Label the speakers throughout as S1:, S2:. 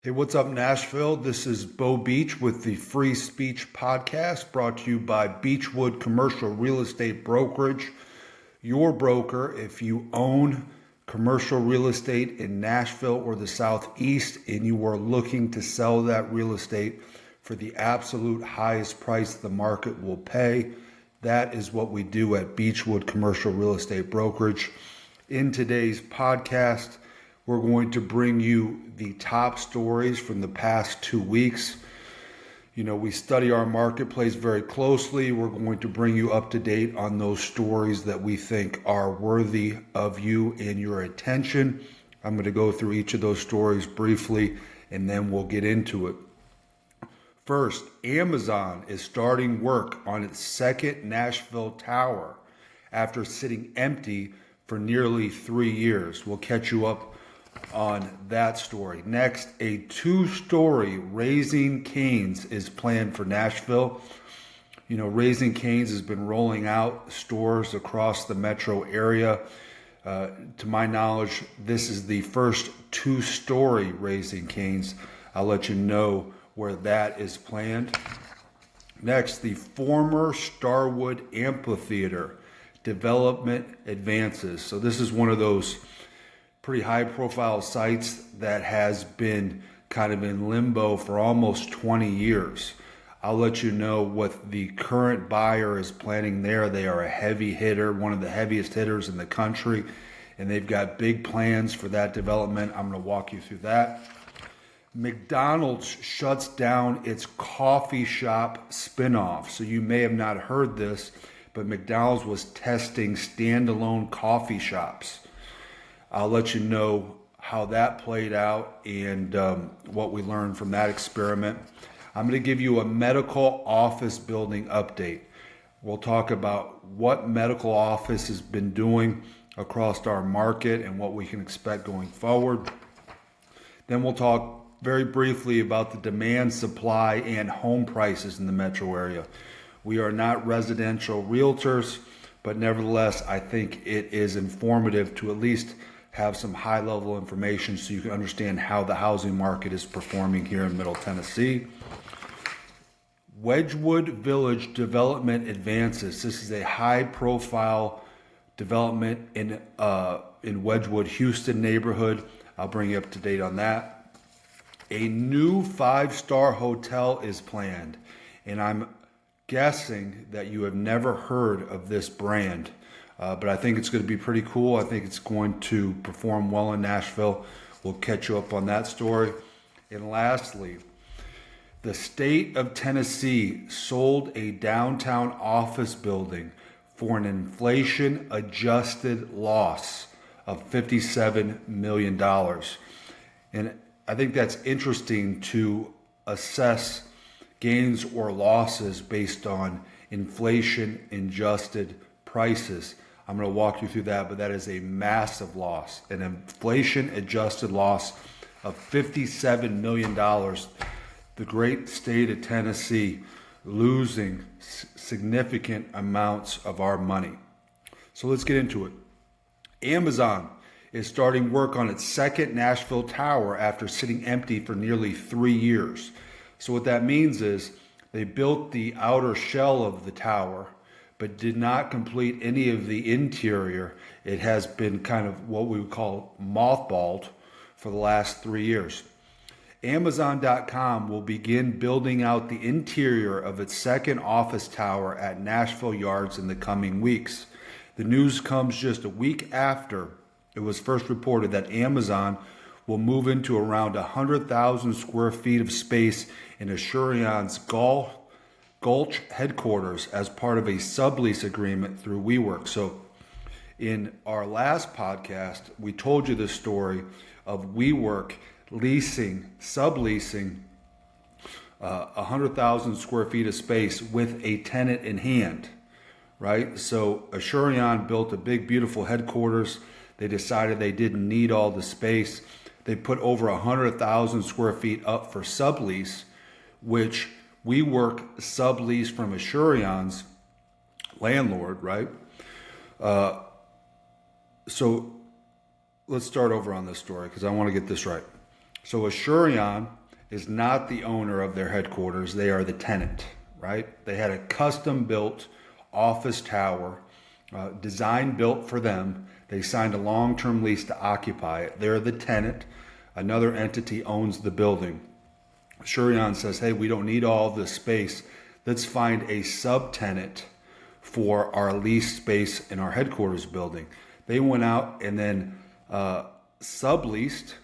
S1: Hey, what's up, Nashville? This is Beau Beach with the Free Speech Podcast brought to you by Beechwood Commercial Real Estate Brokerage. Your broker if you own commercial real estate in Nashville or the Southeast and you are looking to sell that real estate for the absolute highest price the market will pay. That is what we do at Beechwood Commercial Real Estate Brokerage. In today's podcast, we're going to bring you the top stories from the past 2 weeks. You know, we study our marketplace very closely. We're going to bring you up to date on those stories that we think are worthy of you and your attention. I'm going to go through each of those stories briefly and then we'll get into it. First, Amazon is starting work on its second Nashville tower after sitting empty for nearly 3 years. We'll catch you up on that story. Next, a 2-story Raising Cane's is planned for Nashville. You know, Raising Cane's has been rolling out stores across the metro area. To my knowledge, this is the first 2-story Raising Cane's. I'll let you know where that is planned. Next, the former Starwood Amphitheater development advances. So this is one of those pretty high profile sites that has been kind of in limbo for almost 20 years. I'll let you know what the current buyer is planning there. They are a heavy hitter, one of the heaviest hitters in the country, and they've got big plans for that development. I'm going to walk you through that. McDonald's shuts down its coffee shop spinoff. So you may have not heard this, but McDonald's was testing standalone coffee shops. I'll let you know how that played out and what we learned from that experiment. I'm going to give you a medical office building update. We'll talk about what medical office has been doing across our market and what we can expect going forward. Then we'll talk very briefly about the demand, supply, and home prices in the metro area. We are not residential realtors, but nevertheless, I think it is informative to at least have some high level information so you can understand how the housing market is performing here in Middle Tennessee. Wedgwood Village development advances. This is a high profile development in Wedgwood, Houston neighborhood. I'll bring you up to date on that. A new 5-star hotel is planned, and I'm guessing that you have never heard of this brand. But I think it's going to be pretty cool. I think it's going to perform well in Nashville. We'll catch you up on that story. And lastly, the state of Tennessee sold a downtown office building for an inflation-adjusted loss of $57 million. And I think that's interesting to assess gains or losses based on inflation-adjusted prices. I'm going to walk you through that, but that is a massive loss, an inflation-adjusted loss of $57 million. The great state of Tennessee losing significant amounts of our money. So let's get into it. Amazon is starting work on its second Nashville tower after sitting empty for nearly 3 years. So what that means is they built the outer shell of the tower, but did not complete any of the interior. It has been kind of what we would call mothballed for the last 3 years. Amazon.com will begin building out the interior of its second office tower at Nashville Yards in the coming weeks. The news comes just a week after it was first reported that Amazon will move into around 100,000 square feet of space in Asurion's Gulch headquarters as part of a sublease agreement through WeWork. So in our last podcast, we told you the story of WeWork subleasing 100,000 square feet of space with a tenant in hand, right? So Asurion built a big, beautiful headquarters. They decided they didn't need all the space. They put over 100,000 square feet up for sublease, which WeWork sublease from Asurion's landlord, right? So let's start over on this story because I want to get this right. So Asurion is not the owner of their headquarters. They are the tenant, right? They had a custom built office tower, designed built for them. They signed a long-term lease to occupy it. They're the tenant. Another entity owns the building. Asurion says, hey, we don't need all this space. Let's find a subtenant for our leased space in our headquarters building. They went out and then subleased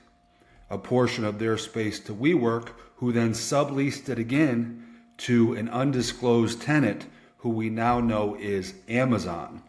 S1: a portion of their space to WeWork, who then subleased it again to an undisclosed tenant who we now know is Amazon.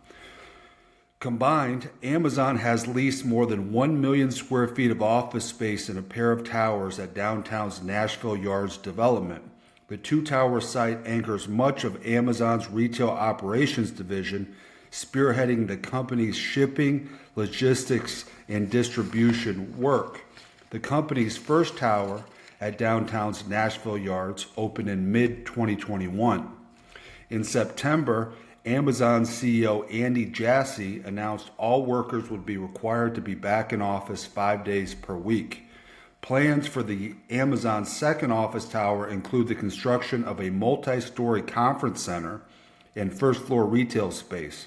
S1: Combined, Amazon has leased more than 1 million square feet of office space in a pair of towers at downtown's Nashville Yards development. The two-tower site anchors much of Amazon's retail operations division, spearheading the company's shipping, logistics, and distribution work. The company's first tower at downtown's Nashville Yards opened in mid-2021. In September, Amazon CEO Andy Jassy announced all workers would be required to be back in office 5 days per week. Plans for the Amazon second office tower include the construction of a multi-story conference center and first-floor retail space.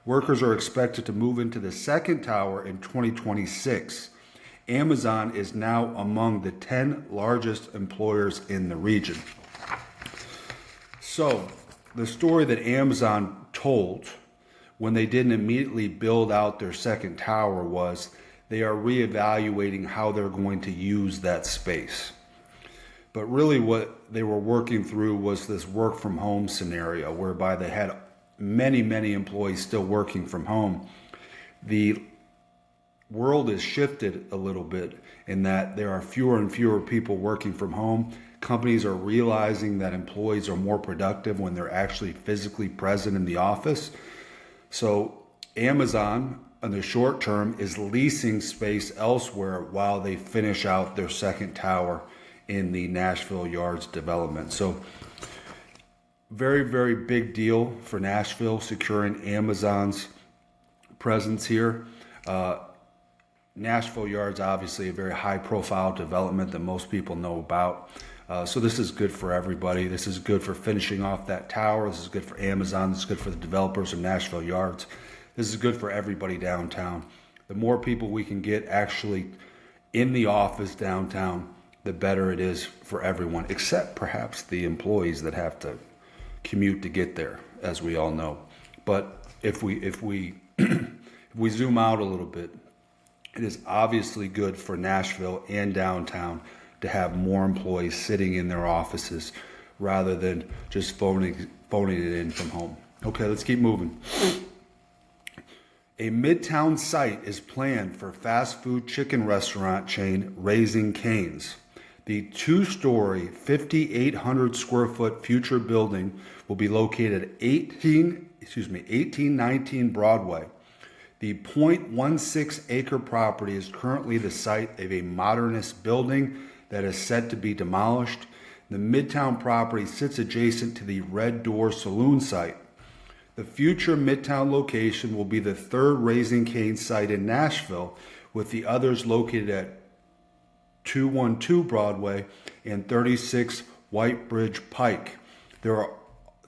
S1: Workers are expected to move into the second tower in 2026. Amazon is now among the 10 largest employers in the region. So, the story that Amazon told when they didn't immediately build out their second tower was they are reevaluating how they're going to use that space. But really what they were working through was this work from home scenario whereby they had many employees still working from home. The world has shifted a little bit in that there are fewer and fewer people working from home. Companies are realizing that employees are more productive when they're actually physically present in the office. So Amazon, in the short term, is leasing space elsewhere while they finish out their second tower in the Nashville Yards development. So very big deal for Nashville, securing Amazon's presence here. Nashville Yards, obviously a very high profile development that most people know about. So this is good for everybody. This is good for finishing off that tower. This is good for Amazon. This is good for the developers of Nashville Yards. This is good for everybody downtown. The more people we can get actually in the office downtown, the better it is for everyone, except perhaps the employees that have to commute to get there, as we all know. But if we if we zoom out a little bit, it is obviously good for Nashville and downtown to have more employees sitting in their offices rather than just phoning it in from home. Okay, let's keep moving. A Midtown site is planned for fast food chicken restaurant chain Raising Cane's. The two-story, 5,800 square foot future building will be located at 1819 Broadway. The 0.16 acre property is currently the site of a modernist building that is set to be demolished. The Midtown property sits adjacent to the Red Door Saloon site. The future Midtown location will be the third Raising Cane site in Nashville, with the others located at 212 Broadway and 36 White Bridge Pike. There are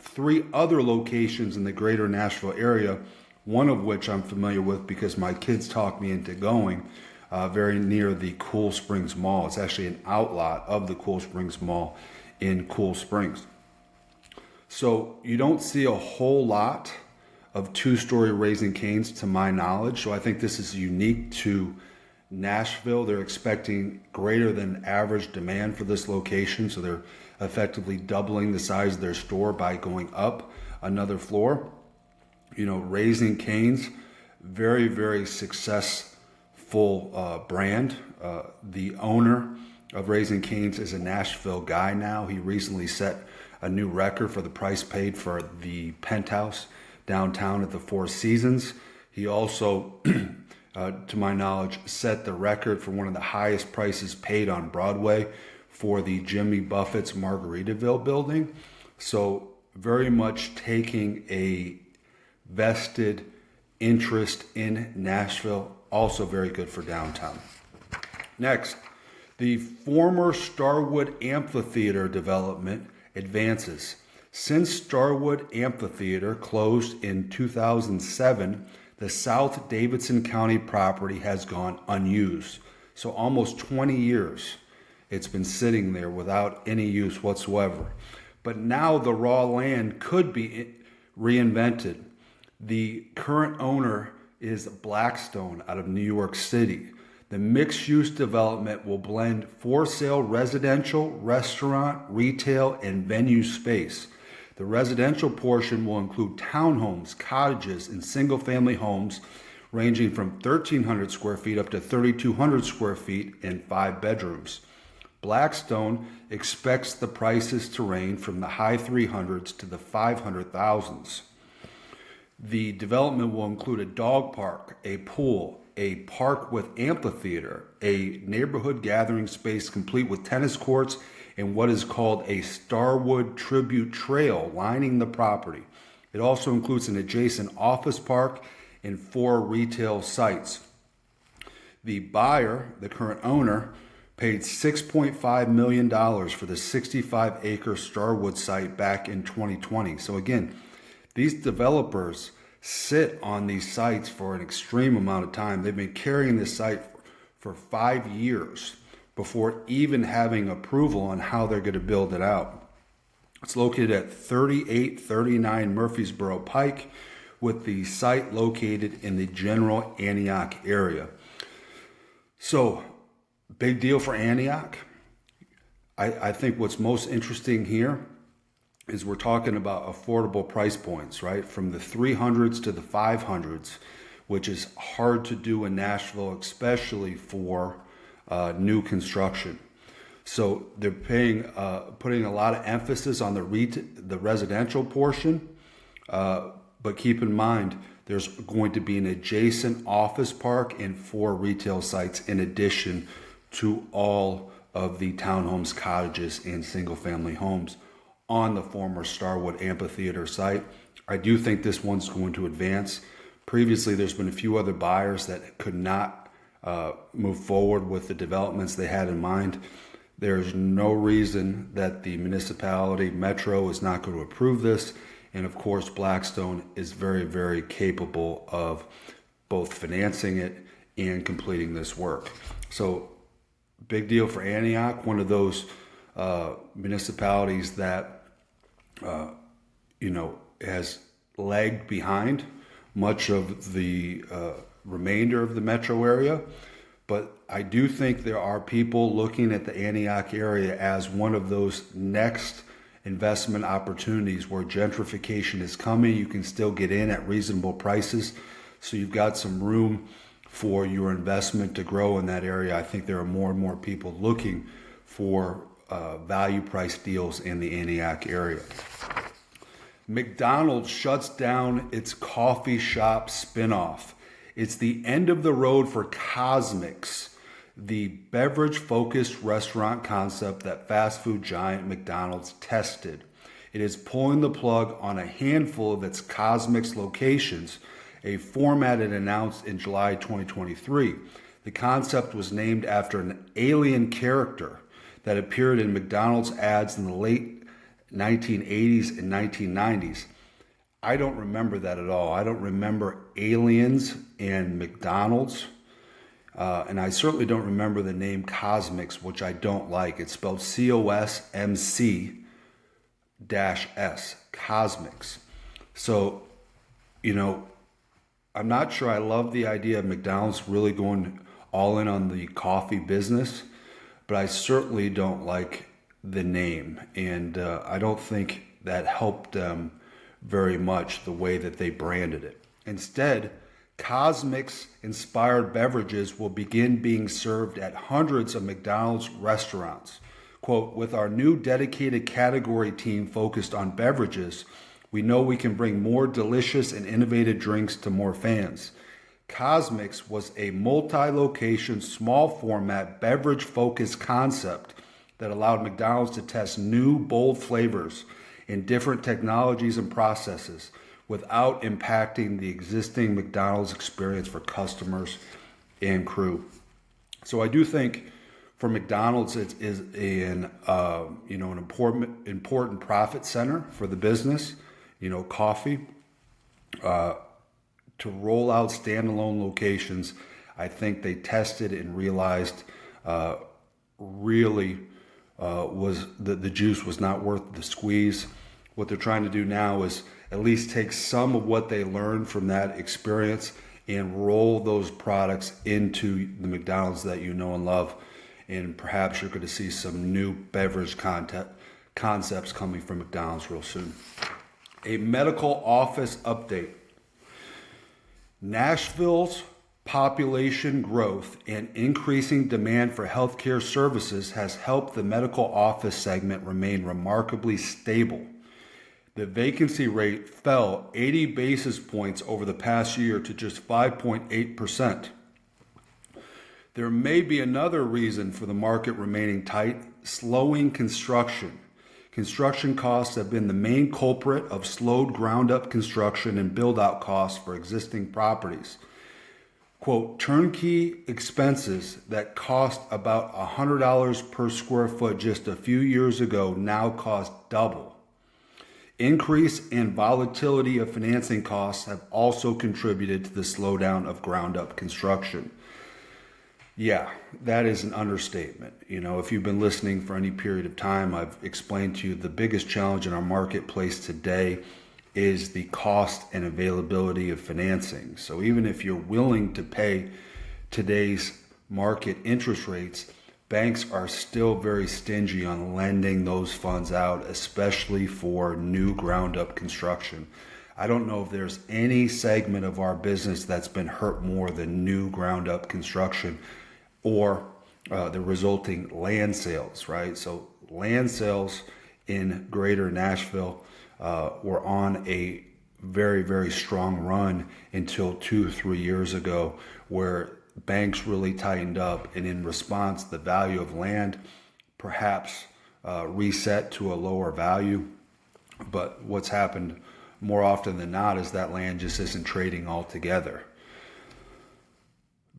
S1: 3 other locations in the greater Nashville area, one of which I'm familiar with because my kids talked me into going, very near the Cool Springs Mall. It's actually an outlot of the Cool Springs Mall in Cool Springs. So you don't see a whole lot of two-story Raising Canes to my knowledge. So I think this is unique to Nashville. They're expecting greater than average demand for this location. So they're effectively doubling the size of their store by going up another floor. You know, Raising Canes, very successful brand. The owner of Raising Canes is a Nashville guy now. He recently set a new record for the price paid for the penthouse downtown at the Four Seasons. He also, to my knowledge, set the record for one of the highest prices paid on Broadway for the Jimmy Buffett's Margaritaville building. So very much taking a vested interest in Nashville, also very good for downtown. Next, The former Starwood Amphitheater development advances. Since Starwood Amphitheater closed in 2007, the South Davidson County property has gone unused. So almost 20 years it's been sitting there without any use whatsoever. But now the raw land could be reinvented. The current owner is Blackstone out of New York City. The mixed-use development will blend for-sale residential, restaurant, retail, and venue space. The residential portion will include townhomes, cottages, and single-family homes ranging from 1,300 square feet up to 3,200 square feet and 5 bedrooms. Blackstone expects the prices to range from the high 300s to the 500,000s. The development will include a dog park, a pool, a park with amphitheater, a neighborhood gathering space complete with tennis courts, and what is called a Starwood Tribute Trail lining the property. It also includes an adjacent office park and 4 retail sites. The buyer, the current owner, paid $6.5 million for the 65-acre Starwood site back in 2020. So again, these developers sit on these sites for an extreme amount of time. They've been carrying this site for 5 years before even having approval on how they're going to build it out. It's located at 3839 Murfreesboro Pike, with the site located in the general Antioch area. So, big deal for Antioch. I think what's most interesting here is we're talking about affordable price points, right? From the 300s to the 500s, which is hard to do in Nashville, especially for new construction. So they're putting a lot of emphasis on the residential portion, but keep in mind there's going to be an adjacent office park and 4 retail sites in addition to all of the townhomes, cottages, and single-family homes on the former Starwood Amphitheater site. I do think this one's going to advance. Previously, there's been a few other buyers that could not move forward with the developments they had in mind. There's no reason that the municipality, Metro, is not going to approve this. And of course, Blackstone is very, very capable of both financing it and completing this work. So, big deal for Antioch, one of those municipalities that, has lagged behind much of the remainder of the metro area. But I do think there are people looking at the Antioch area as one of those next investment opportunities where gentrification is coming. You can still get in at reasonable prices. So you've got some room for your investment to grow in that area. I think there are more and more people looking for value price deals in the Antioch area. McDonald's shuts down its coffee shop spinoff. It's the end of the road for CosMc's, the beverage-focused restaurant concept that fast food giant McDonald's tested. It is pulling the plug on a handful of its CosMc's locations, a format it announced in July 2023. The concept was named after an alien character that appeared in McDonald's ads in the late 1980s and 1990s. I don't remember that at all. I don't remember aliens and McDonald's. And I certainly don't remember the name CosMc's, which I don't like. It's spelled COSMC-S, CosMc's. So, I'm not sure I love the idea of McDonald's really going all in on the coffee business, but I certainly don't like the name. And I don't think that helped them very much the way that they branded it. Instead, CosMc's inspired beverages will begin being served at hundreds of McDonald's restaurants. Quote, with our new dedicated category team focused on beverages, we know we can bring more delicious and innovative drinks to more fans. CosMc's was a multi-location, small format, beverage-focused concept that allowed McDonald's to test new, bold flavors in different technologies and processes without impacting the existing McDonald's experience for customers and crew. So I do think For McDonald's, it is an an important profit center for the business. Coffee. To roll out standalone locations, I think they tested and realized really was that the juice was not worth the squeeze. What they're trying to do now is at least take some of what they learned from that experience and roll those products into the McDonald's that you know and love. And perhaps you're going to see some new beverage concepts coming from McDonald's real soon. A medical office update. Nashville's population growth and increasing demand for healthcare services has helped the medical office segment remain remarkably stable. The vacancy rate fell 80 basis points over the past year to just 5.8%. There may be another reason for the market remaining tight: slowing construction. Construction costs have been the main culprit of slowed ground-up construction and build-out costs for existing properties. Quote, turnkey expenses that cost about $100 per square foot just a few years ago now cost double. Increase and volatility of financing costs have also contributed to the slowdown of ground-up construction. Yeah, that is an understatement. If you've been listening for any period of time, I've explained to you the biggest challenge in our marketplace today is the cost and availability of financing. So even if you're willing to pay today's market interest rates, banks are still very stingy on lending those funds out, especially for new ground-up construction. I don't know if there's any segment of our business that's been hurt more than new ground-up construction or the resulting land sales, right? So land sales in greater Nashville were on a very, very strong run until 2-3 years ago, where banks really tightened up, and in response, the value of land perhaps reset to a lower value. But what's happened more often than not is that land just isn't trading altogether.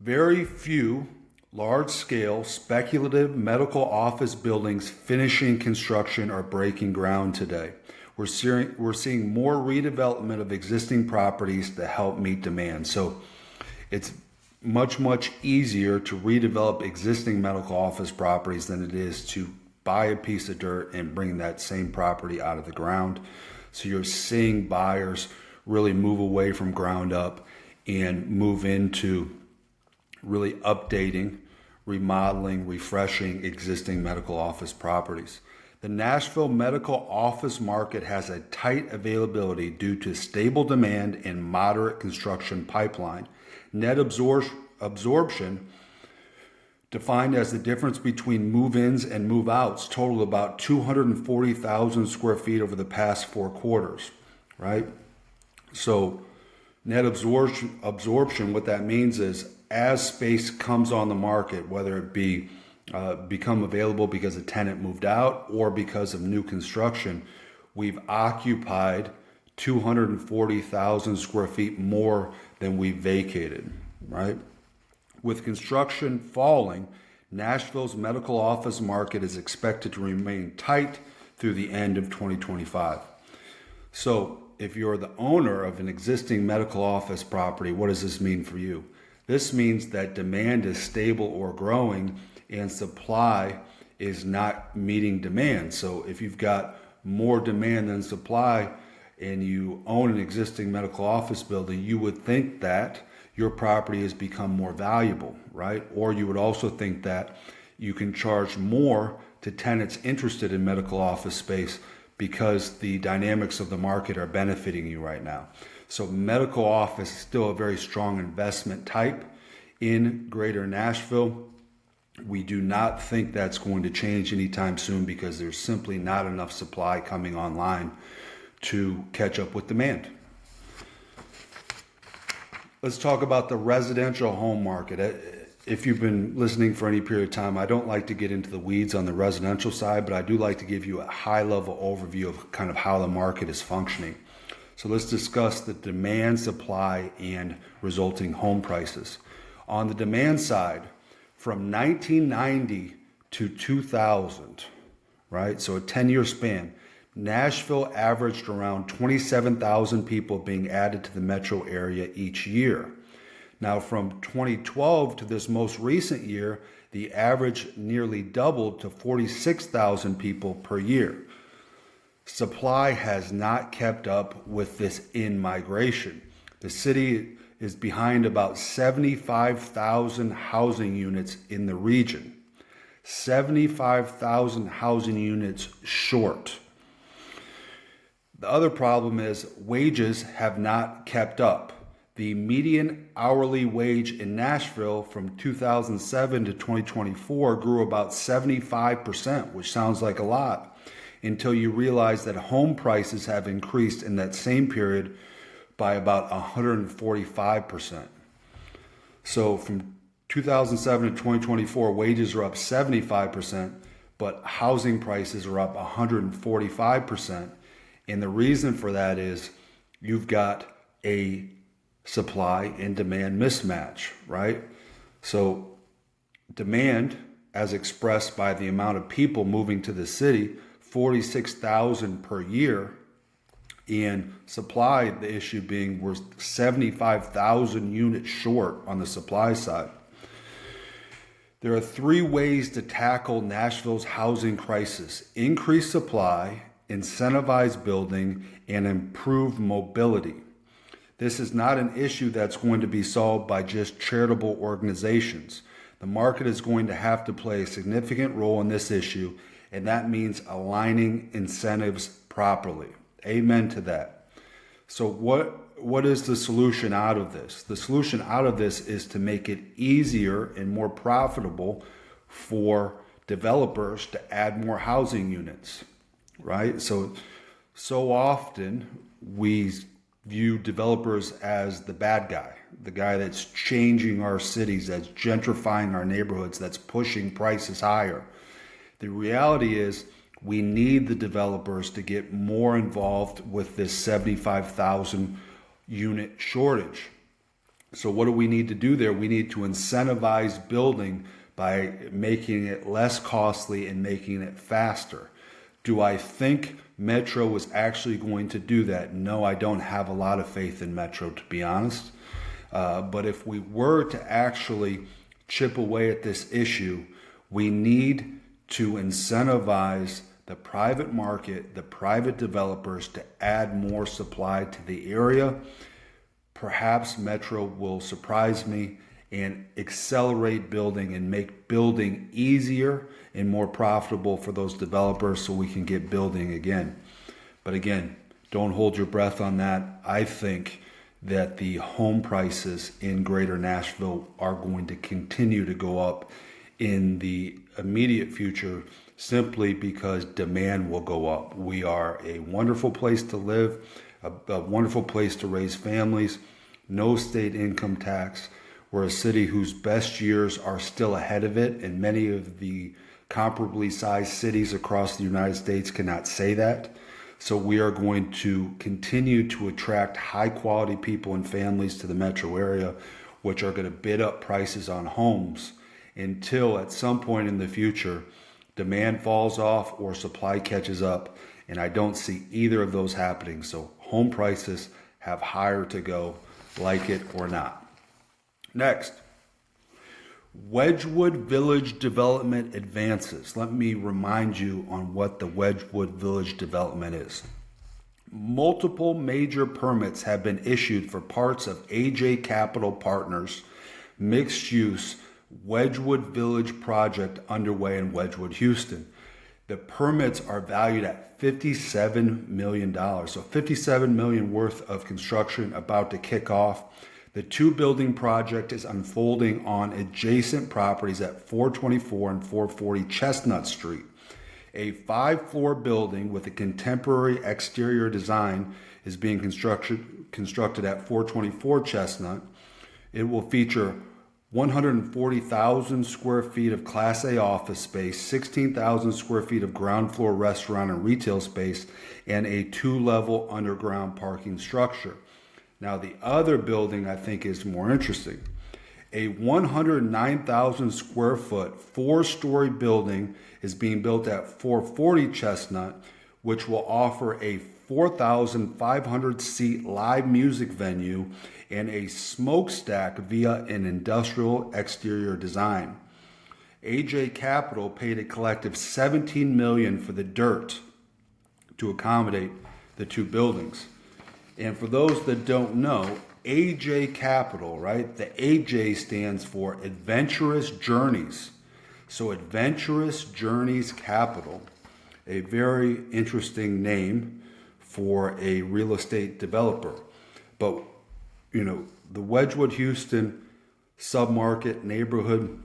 S1: Very few large-scale speculative medical office buildings finishing construction or breaking ground today. We're seeing more redevelopment of existing properties to help meet demand. So it's much, much easier to redevelop existing medical office properties than it is to buy a piece of dirt and bring that same property out of the ground. So you're seeing buyers really move away from ground up and move into really updating, remodeling, refreshing existing medical office properties. The Nashville medical office market has a tight availability due to stable demand and moderate construction pipeline. Net absorption, defined as the difference between move-ins and move-outs, totaled about 240,000 square feet over the past 4 quarters, right? So net absorption, what that means is as space comes on the market, whether it be become available because a tenant moved out or because of new construction, we've occupied 240,000 square feet more than we vacated, right? With construction falling, Nashville's medical office market is expected to remain tight through the end of 2025. So if you're the owner of an existing medical office property, what does this mean for you? This means that demand is stable or growing and supply is not meeting demand. So if you've got more demand than supply and you own an existing medical office building, you would think that your property has become more valuable, right? Or you would also think that you can charge more to tenants interested in medical office space because the dynamics of the market are benefiting you right now. So medical office is still a very strong investment type in greater Nashville. We do not think that's going to change anytime soon because there's simply not enough supply coming online to catch up with demand. Let's talk about the residential home market. If you've been listening for any period of time, I don't like to get into the weeds on the residential side, but I do like to give you a high-level overview of kind of how the market is functioning. So let's discuss the demand, supply, and resulting home prices. On the demand side, from 1990 to 2000, right? So a 10-year span. Nashville averaged around 27,000 people being added to the metro area each year. Now, from 2012 to this most recent year, the average nearly doubled to 46,000 people per year. Supply has not kept up with this in-migration. The city is behind about 75,000 housing units in the region. 75,000 housing units short. The other problem is wages have not kept up. The median hourly wage in Nashville from 2007 to 2024 grew about 75%, which sounds like a lot, until you realize that home prices have increased in that same period by about 145%. So from 2007 to 2024, wages are up 75%, but housing prices are up 145%. And the reason for that is you've got a supply and demand mismatch, right? So demand, as expressed by the amount of people moving to the city, 46,000 per year, and supply, the issue being we're 75,000 units short on the supply side. There are three ways to tackle Nashville's housing crisis: increase supply, incentivize building, and improve mobility. This is not an issue that's going to be solved by just charitable organizations. The market is going to have to play a significant role in this issue, and that means aligning incentives properly. Amen to that. So what is the solution out of this? The solution out of this is to make it easier and more profitable for developers to add more housing units, right? So often we view developers as the bad guy, the guy that's changing our cities, that's gentrifying our neighborhoods, that's pushing prices higher. The reality is we need the developers to get more involved with this 75,000 unit shortage. So what do we need to do there? We need to incentivize building by making it less costly and making it faster. Do I think Metro is actually going to do that? No, I don't have a lot of faith in Metro, to be honest. But if we were to actually chip away at this issue, we need to incentivize the private market, the private developers to add more supply to the area. Perhaps Metro will surprise me and accelerate building and make building easier and more profitable for those developers so we can get building again. But again, don't hold your breath on that. I think that the home prices in greater Nashville are going to continue to go up in the immediate future simply because demand will go up. We are a wonderful place to live, a wonderful place to raise families, no state income tax. We're a city whose best years are still ahead of it, and many of the comparably sized cities across the United States cannot say that. So we are going to continue to attract high quality people and families to the metro area, which are going to bid up prices on homes until at some point in the future, demand falls off or supply catches up. And I don't see either of those happening. So home prices have higher to go, like it or not. Next, Wedgwood Village development advances. Let me remind you on what the Wedgwood Village development is. Multiple major permits have been issued for parts of AJ Capital Partners' mixed-use Wedgwood Village project underway in Wedgwood, Houston. The permits are valued at $57 million. So $57 million worth of construction about to kick off. The two-building project is unfolding on adjacent properties at 424 and 440 Chestnut Street. A 5-floor building with a contemporary exterior design is being constructed at 424 Chestnut. It will feature 140,000 square feet of Class A office space, 16,000 square feet of ground floor restaurant and retail space, and a 2-level underground parking structure. Now, the other building I think is more interesting. A 109,000 square foot, 4-story building is being built at 440 Chestnut, which will offer a 4,500 seat live music venue and a smokestack via an industrial exterior design. AJ Capital paid a collective $17 million for the dirt to accommodate the two buildings. And for those that don't know, AJ Capital, right? The AJ stands for Adventurous Journeys. So Adventurous Journeys Capital, a very interesting name for a real estate developer. But, the Wedgwood Houston submarket neighborhood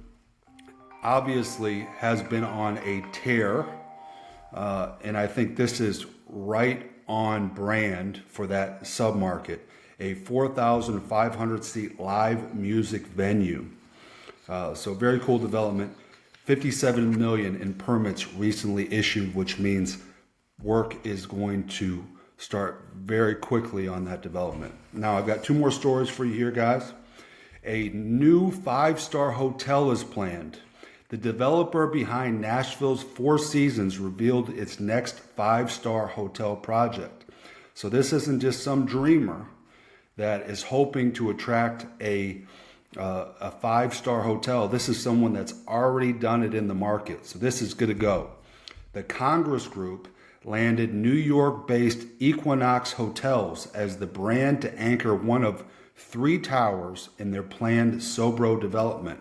S1: obviously has been on a tear. And I think this is right on brand for that submarket. A 4,500 seat live music venue. So very cool development. 57 million in permits recently issued, which means work is going to start very quickly on that development. Now I've got two more stories for you here, guys. A new 5-star hotel is planned. The developer behind Nashville's Four Seasons revealed its next 5-star hotel project. So this isn't just some dreamer that is hoping to attract a 5-star hotel. This is someone that's already done it in the market. So this is going to go. The Congress Group landed New York-based Equinox Hotels as the brand to anchor one of 3 towers in their planned Sobro development.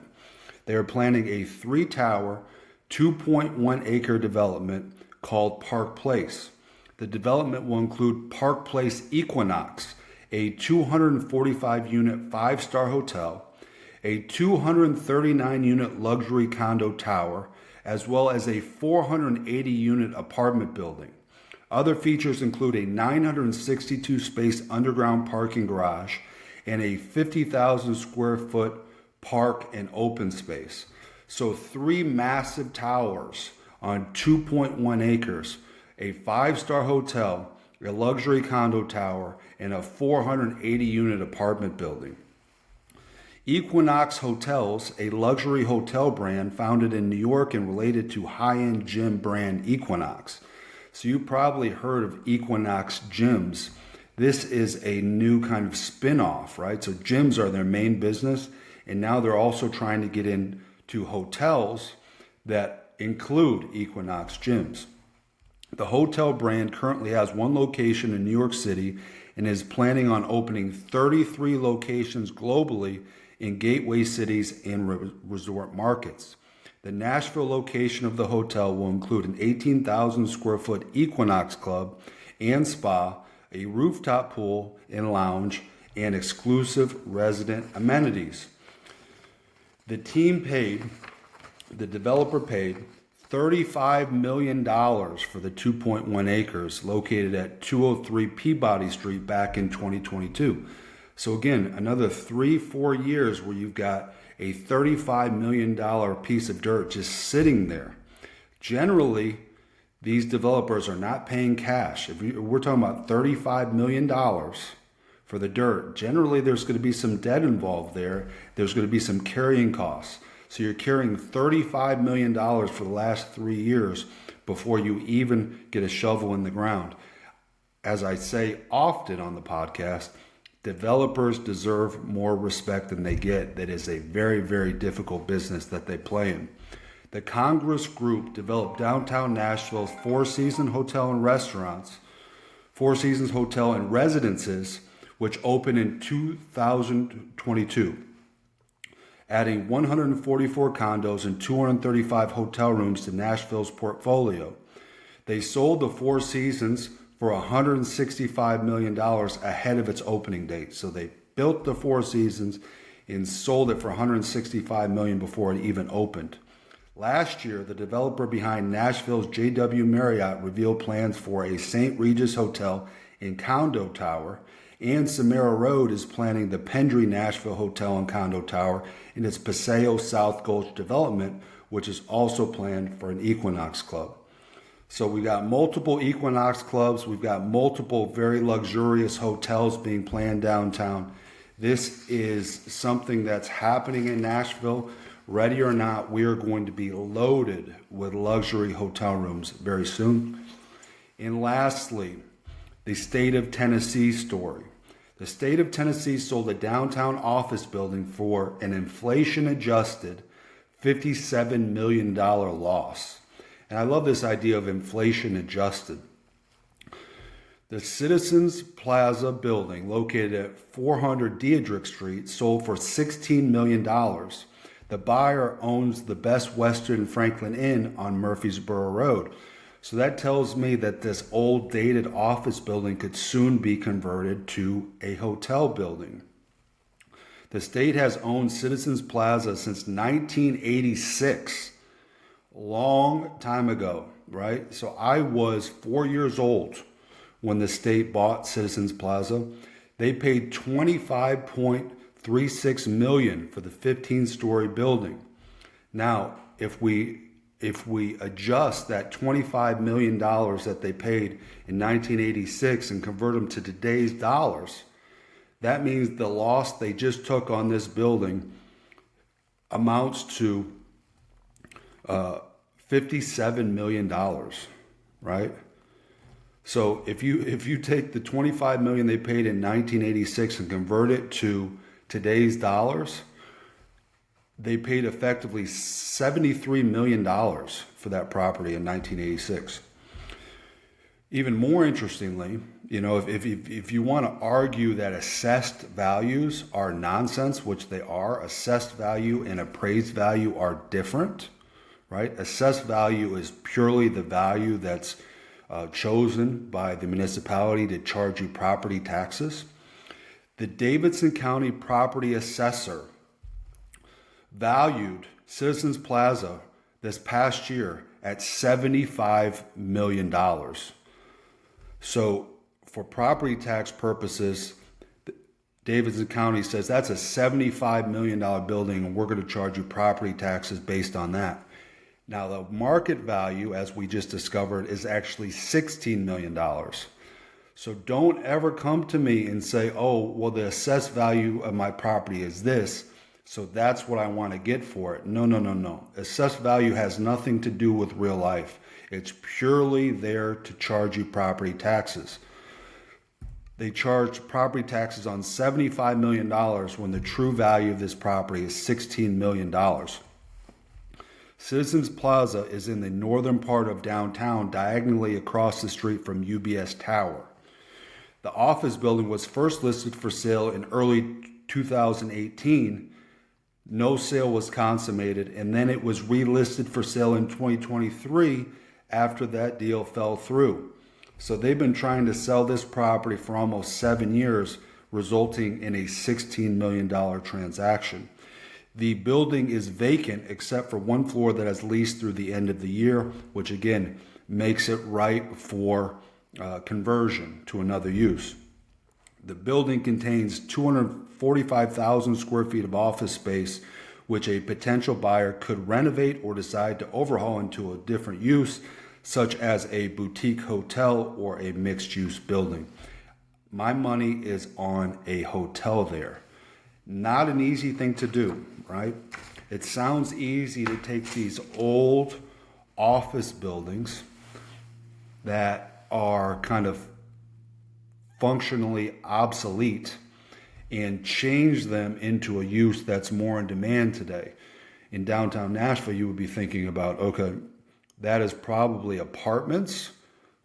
S1: They are planning a 3-tower, 2.1-acre development called Park Place. The development will include Park Place Equinox, a 245-unit 5-star hotel, a 239-unit luxury condo tower, as well as a 480-unit apartment building. Other features include a 962-space underground parking garage and a 50,000 square foot park and open space. So 3 massive towers on 2.1 acres, a 5-star hotel, a luxury condo tower, and a 480-unit apartment building. Equinox Hotels, a luxury hotel brand founded in New York and related to high-end gym brand Equinox. So you probably heard of Equinox gyms. This is a new kind of spin-off, right? So gyms are their main business, and now they're also trying to get into hotels that include Equinox gyms. The hotel brand currently has 1 location in New York City and is planning on opening 33 locations globally in gateway cities and resort markets. The Nashville location of the hotel will include an 18,000 square foot Equinox club and spa, a rooftop pool and lounge, and exclusive resident amenities. The developer paid $35 million for the 2.1 acres located at 203 Peabody Street back in 2022. So again, another 3-4 years where you've got a $35 million piece of dirt just sitting there. Generally, these developers are not paying cash. We're talking about $35 million for the dirt. Generally, there's going to be some debt involved there. There's going to be some carrying costs. So you're carrying $35 million for the last 3 years before you even get a shovel in the ground. As I say often on the podcast, developers deserve more respect than they get. That is a very, very difficult business that they play in. The Congress Group developed downtown Nashville's Four Seasons Hotel and Restaurants, Four Seasons Hotel and Residences, which opened in 2022, adding 144 condos and 235 hotel rooms to Nashville's portfolio. They sold the Four Seasons for $165 million ahead of its opening date. So they built the Four Seasons and sold it for $165 million before it even opened. Last year, the developer behind Nashville's JW Marriott revealed plans for a St. Regis Hotel and condo tower, and Samara Road is planning the Pendry Nashville Hotel and condo tower in its Paseo South Gulch development, which is also planned for an Equinox club. So we got multiple Equinox clubs. We've got multiple very luxurious hotels being planned downtown. This is something that's happening in Nashville. Ready or not, we are going to be loaded with luxury hotel rooms very soon. And lastly, the state of Tennessee story. The state of Tennessee sold a downtown office building for an inflation-adjusted $57 million loss. And I love this idea of inflation-adjusted. The Citizens Plaza building, located at 400 Diedrich Street, sold for $16 million. The buyer owns the Best Western Franklin Inn on Murfreesboro Road. So that tells me that this old dated office building could soon be converted to a hotel building. The state has owned Citizens Plaza since 1986, long time ago, right? So I was 4 years old when the state bought Citizens Plaza. They paid $25.36 million for the 15-story building. Now, if we adjust that $25 million that they paid in 1986 and convert them to today's dollars, that means the loss they just took on this building amounts to $57 million, right? So if you take the $25 million they paid in 1986 and convert it to today's dollars, they paid effectively $73 million for that property in 1986. Even more interestingly, if you want to argue that assessed values are nonsense, which they are, assessed value and appraised value are different, right? Assessed value is purely the value that's chosen by the municipality to charge you property taxes. The Davidson County property assessor valued Citizens Plaza this past year at $75 million. So for property tax purposes, Davidson County says that's a $75 million building and we're going to charge you property taxes based on that. Now, the market value, as we just discovered, is actually $16 million. So don't ever come to me and say, oh, well, the assessed value of my property is this, so that's what I want to get for it. No. Assessed value has nothing to do with real life. It's purely there to charge you property taxes. They charge property taxes on $75 million when the true value of this property is $16 million. Citizens Plaza is in the northern part of downtown, diagonally across the street from UBS Tower. The office building was first listed for sale in early 2018. No sale was consummated, and then it was relisted for sale in 2023 after that deal fell through. So they've been trying to sell this property for almost 7 years, resulting in a $16 million transaction. The building is vacant except for one floor that is leased through the end of the year, which again makes it right for conversion to another use. The building contains 245,000 square feet of office space, which a potential buyer could renovate or decide to overhaul into a different use, such as a boutique hotel or a mixed-use building. My money is on a hotel there. Not an easy thing to do, right? It sounds easy to take these old office buildings that are kind of functionally obsolete and change them into a use that's more in demand today. In downtown Nashville, you would be thinking about, okay, that is probably apartments,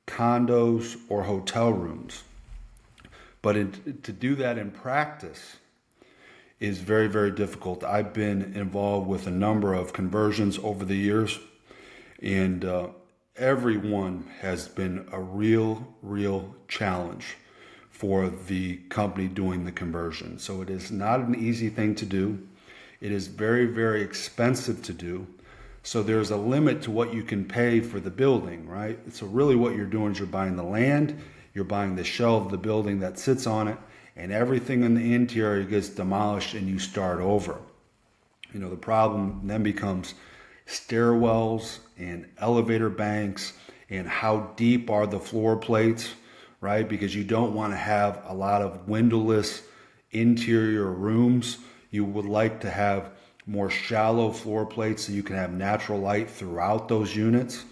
S1: condos, or hotel rooms. But to do that in practice is very, very difficult. I've been involved with a number of conversions over the years, and every one has been a real challenge for the company doing the conversion. So it is not an easy thing to do. It is very, very expensive to do. So there's a limit to what you can pay for the building, right? So really what you're doing is you're buying the land, you're buying the shell of the building that sits on it, and everything in the interior gets demolished and you start over. The problem then becomes stairwells and elevator banks and how deep are the floor plates, right? Because you don't want to have a lot of windowless interior rooms, you would like to have more shallow floor plates so you can have natural light throughout those units.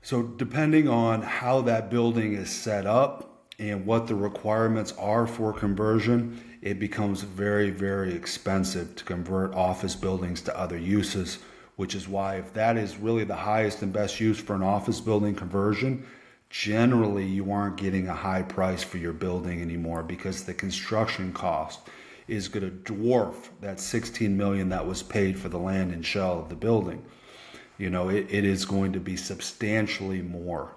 S1: So depending on how that building is set up and what the requirements are for conversion, it becomes very, very expensive to convert office buildings to other uses, which is why if that is really the highest and best use for an office building conversion, generally you aren't getting a high price for your building anymore because the construction cost is going to dwarf that $16 million that was paid for the land and shell of the building. You know, it is going to be substantially more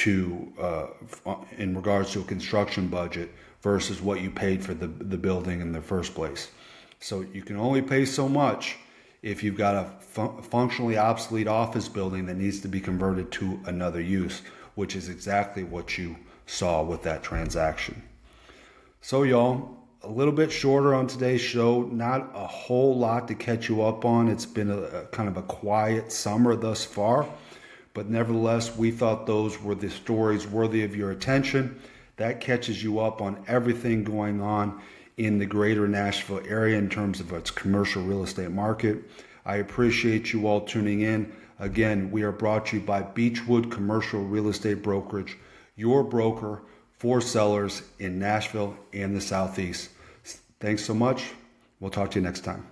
S1: in regards to a construction budget versus what you paid for the building in the first place. So you can only pay so much if you've got a functionally obsolete office building that needs to be converted to another use, which is exactly what you saw with that transaction. So y'all, a little bit shorter on today's show, not a whole lot to catch you up on. It's been a kind of a quiet summer thus far, but nevertheless, we thought those were the stories worthy of your attention. That catches you up on everything going on in the greater Nashville area in terms of its commercial real estate market. I appreciate you all tuning in. Again, we are brought to you by Beechwood Commercial Real Estate Brokerage, your broker for sellers in Nashville and the Southeast. Thanks so much. We'll talk to you next time.